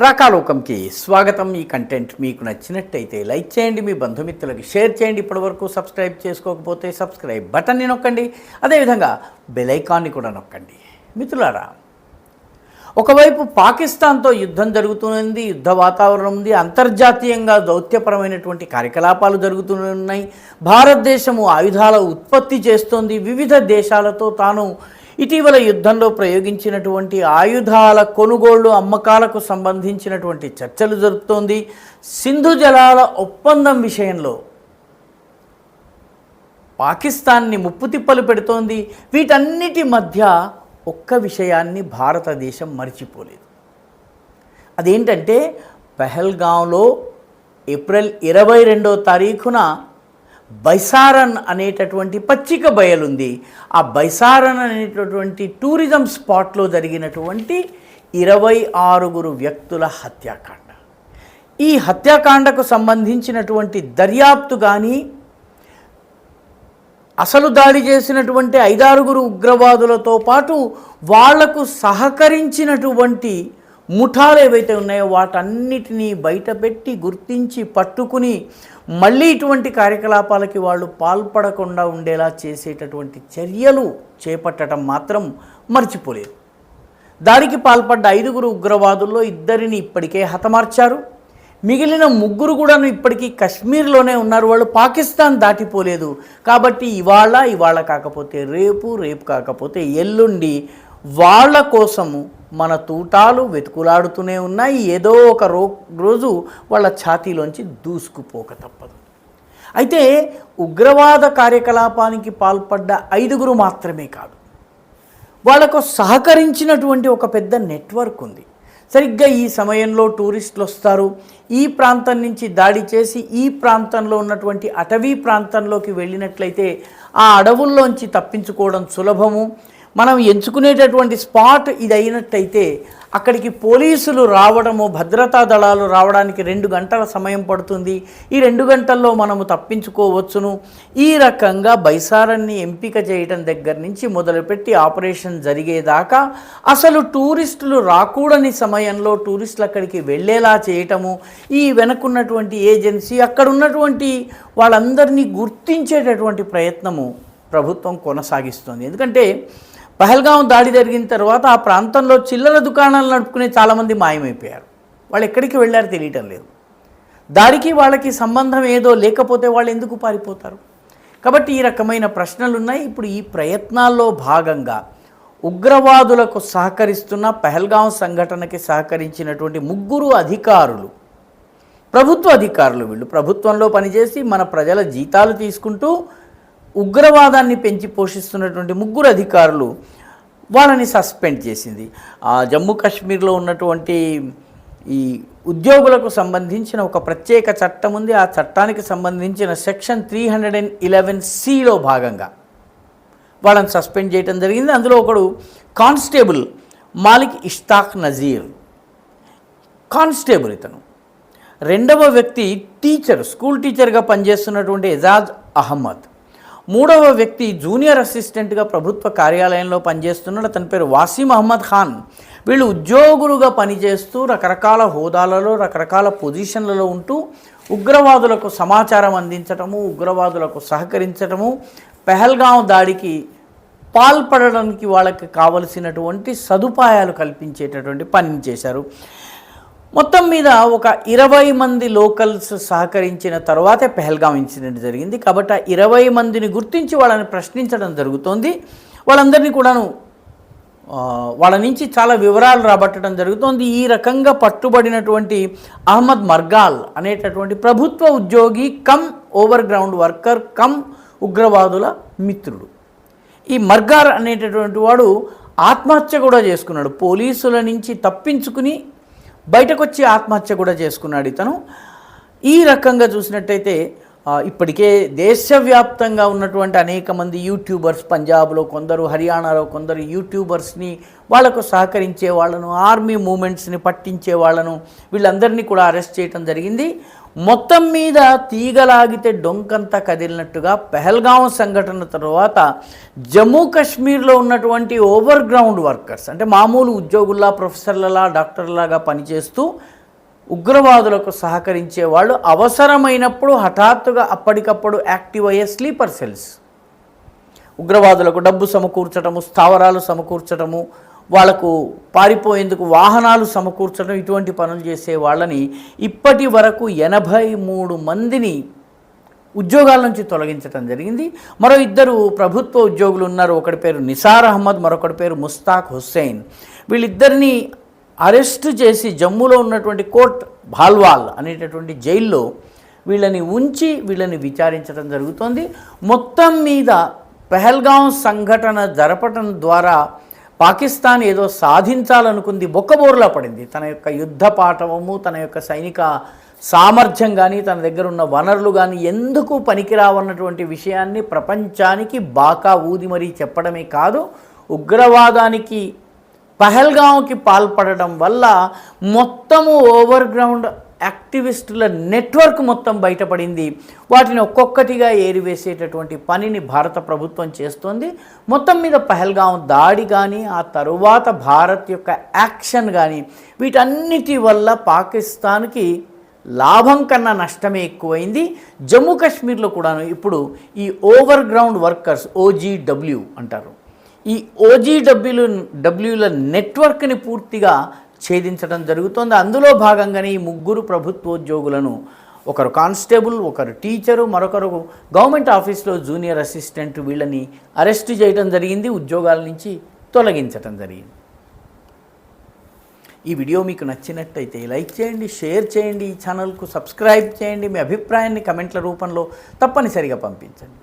రాకాలోకంకి స్వాగతం. ఈ కంటెంట్ మీకు నచ్చినట్టయితే లైక్ చేయండి, మీ బంధుమిత్రులకి షేర్ చేయండి. ఇప్పటివరకు సబ్స్క్రైబ్ చేసుకోకపోతే సబ్స్క్రైబ్ బటన్ని నొక్కండి, అదేవిధంగా బెల్ ఐకాన్ని కూడా నొక్కండి. మిత్రులారా, ఒకవైపు పాకిస్తాన్తో యుద్ధం జరుగుతుంది, యుద్ధ వాతావరణం ఉంది, అంతర్జాతీయంగా దౌత్యపరమైనటువంటి కార్యకలాపాలు జరుగుతున్నాయి. భారతదేశము ఆయుధాల ఉత్పత్తి చేస్తోంది. వివిధ దేశాలతో తాను ఇటీవల యుద్ధంలో ప్రయోగించినటువంటి ఆయుధాల కొనుగోళ్లు అమ్మకాలకు సంబంధించినటువంటి చర్చలు జరుపుతోంది. సింధు జలాల ఒప్పందం విషయంలో పాకిస్తాన్ని ముప్పుతిప్పలు పెడుతోంది. వీటన్నిటి మధ్య ఒక్క విషయాన్ని భారతదేశం మర్చిపోలేదు. అదేంటంటే పహల్గాంలో ఏప్రిల్ 22వ తారీఖున బైసారన్ అనేటటువంటి పచ్చిక బయలుంది. ఆ బైసారన్ అనేటటువంటి టూరిజం స్పాట్లో జరిగినటువంటి 26 వ్యక్తుల హత్యాకాండ. ఈ హత్యాకాండకు సంబంధించినటువంటి దర్యాప్తు కానీ, అసలు దాడి చేసినటువంటి 5-6 ఉగ్రవాదులతో పాటు వాళ్లకు సహకరించినటువంటి ముఠాలు ఏవైతే ఉన్నాయో వాటన్నిటినీ బయటపెట్టి గుర్తించి పట్టుకుని మళ్ళీ ఇటువంటి కార్యకలాపాలకి వాళ్ళు పాల్పడకుండా ఉండేలా చేసేటటువంటి చర్యలు చేపట్టడం మాత్రం మర్చిపోలేదు. దాడికి పాల్పడ్డ 5 ఉగ్రవాదుల్లో 2 ఇప్పటికే హతమార్చారు. మిగిలిన 3 కూడా ఇప్పటికీ కశ్మీర్లోనే ఉన్నారు. వాళ్ళు పాకిస్తాన్ దాటిపోలేదు. కాబట్టి ఇవాళ కాకపోతే రేపు కాకపోతే ఎల్లుండి వాళ్ళ కోసము మన తూటాలు వెతుకులాడుతూనే ఉన్నాయి. ఏదో ఒక రోజు వాళ్ళ ఛాతీలోంచి దూసుకుపోక తప్పదు. అయితే ఉగ్రవాద కార్యకలాపానికి పాల్పడ్డ 5 మాత్రమే కాదు, వాళ్ళకు సహకరించినటువంటి ఒక పెద్ద నెట్వర్క్ ఉంది. సరిగ్గా ఈ సమయంలో టూరిస్టులు వస్తారు. ఈ ప్రాంతం నుంచి దాడి చేసి ఈ ప్రాంతంలో ఉన్నటువంటి అటవీ ప్రాంతంలోకి వెళ్ళినట్లయితే ఆ అడవుల్లోంచి తప్పించుకోవడం సులభము. మనం ఎంచుకునేటటువంటి స్పాట్ ఇది అయినట్టయితే అక్కడికి పోలీసులు రావడము, భద్రతా దళాలు రావడానికి 2 గంటల సమయం పడుతుంది. ఈ 2 గంటల్లో మనము తప్పించుకోవచ్చును. ఈ రకంగా బైసారన్ని ఎంపిక చేయడం దగ్గర నుంచి మొదలుపెట్టి ఆపరేషన్ జరిగేదాకా అసలు టూరిస్టులు రాకూడని సమయంలో టూరిస్టులు అక్కడికి వెళ్ళేలా చేయటము, ఈ వెనకున్నటువంటి ఏజెన్సీ అక్కడ ఉన్నటువంటి వాళ్ళందరినీ గుర్తించేటటువంటి ప్రయత్నము ప్రభుత్వం కొనసాగిస్తుంది. ఎందుకంటే పహల్గాం దాడి జరిగిన తర్వాత ఆ ప్రాంతంలో చిల్లర దుకాణాలు నడుపుకునే చాలామంది మాయమైపోయారు. వాళ్ళు ఎక్కడికి వెళ్ళారో తెలియటం లేదు. దాడికి వాళ్ళకి సంబంధం ఏదో లేకపోతే వాళ్ళు ఎందుకు పారిపోతారు? కాబట్టి ఈ రకమైన ప్రశ్నలు ఉన్నాయి. ఇప్పుడు ఈ ప్రయత్నాల్లో భాగంగా ఉగ్రవాదులకు సహకరిస్తున్న పహల్గాం సంఘటనకి సహకరించినటువంటి 3 అధికారులు, ప్రభుత్వ అధికారులు, వీళ్ళు ప్రభుత్వంలో పనిచేసి మన ప్రజల జీతాలు తీసుకుంటూ ఉగ్రవాదాన్ని పెంచి పోషిస్తున్నటువంటి 3 అధికారులు, వాళ్ళని సస్పెండ్ చేసింది. జమ్మూ కాశ్మీర్లో ఉన్నటువంటి ఈ ఉద్యోగులకు సంబంధించిన ఒక ప్రత్యేక చట్టం ఉంది. ఆ చట్టానికి సంబంధించిన సెక్షన్ 311(c)లో భాగంగా వాళ్ళని సస్పెండ్ చేయడం జరిగింది. అందులో ఒకడు కానిస్టేబుల్ మాలిక్ ఇష్తాక్ నజీర్, కానిస్టేబుల్ ఇతను. 2వ వ్యక్తి టీచర్, స్కూల్ టీచర్గా పనిచేస్తున్నటువంటి ఎజాజ్ అహ్మద్. 3వ వ్యక్తి జూనియర్ అసిస్టెంట్గా ప్రభుత్వ కార్యాలయంలో పనిచేస్తున్నాడు. అతని పేరు వాసిం అహ్మద్ ఖాన్. వీళ్ళు ఉద్యోగులుగా పనిచేస్తూ రకరకాల హోదాలలో రకరకాల పొజిషన్లలో ఉంటూ ఉగ్రవాదులకు సమాచారం అందించటము, ఉగ్రవాదులకు సహకరించటము, పహల్గాం దాడికి పాల్పడడానికి వాళ్ళకి కావలసినటువంటి సదుపాయాలు కల్పించేటటువంటి పని చేశారు. మొత్తం మీద ఒక 20 మంది లోకల్స్ సహకరించిన తర్వాతే పహల్గాం ఇన్సిడెంట్ జరిగింది. కాబట్టి ఆ 20 మందిని గుర్తించి వాళ్ళని ప్రశ్నించడం జరుగుతోంది. వాళ్ళందరినీ కూడాను వాళ్ళ నుంచి చాలా వివరాలు రాబట్టడం జరుగుతోంది. ఈ రకంగా పట్టుబడినటువంటి అహ్మద్ మర్గాల్ అనేటటువంటి ప్రభుత్వ ఉద్యోగి come over ground worker come ఉగ్రవాదుల మిత్రుడు. ఈ మర్గార్ అనేటటువంటి వాడు ఆత్మహత్య కూడా చేసుకున్నాడు. పోలీసుల నుంచి తప్పించుకుని బయటకు వచ్చి ఆత్మహత్య కూడా చేసుకున్నాడు ఇతను. ఈ రకంగా చూసినట్టయితే ఇప్పటికే దేశవ్యాప్తంగా ఉన్నటువంటి అనేక మంది యూట్యూబర్స్, పంజాబ్లో కొందరు, హర్యానాలో కొందరు యూట్యూబర్స్ని, వాళ్లకు సహకరించే వాళ్ళను, ఆర్మీ మూమెంట్స్ని పట్టించే వాళ్ళను, వీళ్ళందరినీ కూడా అరెస్ట్ చేయడం జరిగింది. మొత్తం మీద తీగలాగితే డొంకంతా కదిలినట్టుగా పహల్గాం సంఘటన తర్వాత జమ్మూ కాశ్మీర్లో ఉన్నటువంటి ఓవర్ గ్రౌండ్ వర్కర్స్, అంటే మామూలు ఉద్యోగుల్లా, ప్రొఫెసర్లలా, డాక్టర్లాగా పనిచేస్తూ ఉగ్రవాదులకు సహకరించే వాళ్ళు అవసరమైనప్పుడు హఠాత్తుగా అప్పటికప్పుడు యాక్టివ్ అయ్యే స్లీపర్ సెల్స్. ఉగ్రవాదులకు డబ్బు సమకూర్చడము, స్థావరాలు సమకూర్చడము, వాళ్లకు పారిపోయేందుకు వాహనాలు సమకూర్చడం, ఇటువంటి పనులు చేసే వాళ్ళని ఇప్పటి వరకు 83 మందిని ఉద్యోగాల నుంచి తొలగించడం జరిగింది. మరో 2 ప్రభుత్వ ఉద్యోగులు ఉన్నారు. ఒకటి పేరు నిసార్ అహ్మద్, మరొకటి పేరు ముస్తాక్ హుస్సేన్. వీళ్ళిద్దరిని అరెస్టు చేసి జమ్మూలో ఉన్నటువంటి కోట్ భాల్వాల్ అనేటటువంటి జైల్లో వీళ్ళని ఉంచి వీళ్ళని విచారించడం జరుగుతోంది. మొత్తం మీద పెహల్గాం సంఘటన జరపడం ద్వారా పాకిస్తాన్ ఏదో సాధించాలనుకుంది బొక్కబోర్లా పడింది. తన యొక్క యుద్ధ పాఠవము, తన యొక్క సైనిక సామర్థ్యం కానీ, తన దగ్గర ఉన్న వనరులు కానీ ఎందుకు పనికిరావన్నటువంటి విషయాన్ని ప్రపంచానికి బాకా ఊది మరీ చెప్పడమే కాదు, ఉగ్రవాదానికి పహల్గాంకి పాల్పడడం వల్ల మొత్తము ఓవర్ గ్రౌండ్ యాక్టివిస్టుల నెట్వర్క్ మొత్తం బయటపడింది. వాటిని ఒక్కొక్కటిగా ఏరివేసేటటువంటి పనిని భారత ప్రభుత్వం చేస్తోంది. మొత్తం మీద పహల్గాం దాడి కానీ, ఆ తరువాత భారత్ యొక్క యాక్షన్ కానీ, వీటన్నిటి వల్ల పాకిస్తాన్కి లాభం కన్నా నష్టమే ఎక్కువైంది. జమ్మూ కాశ్మీర్లో కూడాను ఇప్పుడు ఈ ఓవర్ గ్రౌండ్ వర్కర్స్, OGW అంటారు, ఈ OGWల నెట్వర్క్ని పూర్తిగా ఛేదించడం జరుగుతోంది. అందులో భాగంగానే ఈ 3 ప్రభుత్వోద్యోగులను, ఒకరు కానిస్టేబుల్, ఒకరు టీచరు, మరొకరు గవర్నమెంట్ ఆఫీస్లో జూనియర్ అసిస్టెంట్, వీళ్ళని అరెస్ట్ చేయడం జరిగింది, ఉద్యోగాల నుంచి తొలగించడం జరిగింది. ఈ వీడియో మీకు నచ్చినట్టయితే లైక్ చేయండి, షేర్ చేయండి, ఈ ఛానల్కు సబ్స్క్రైబ్ చేయండి, మీ అభిప్రాయాన్ని కమెంట్ల రూపంలో తప్పనిసరిగా పంపించండి.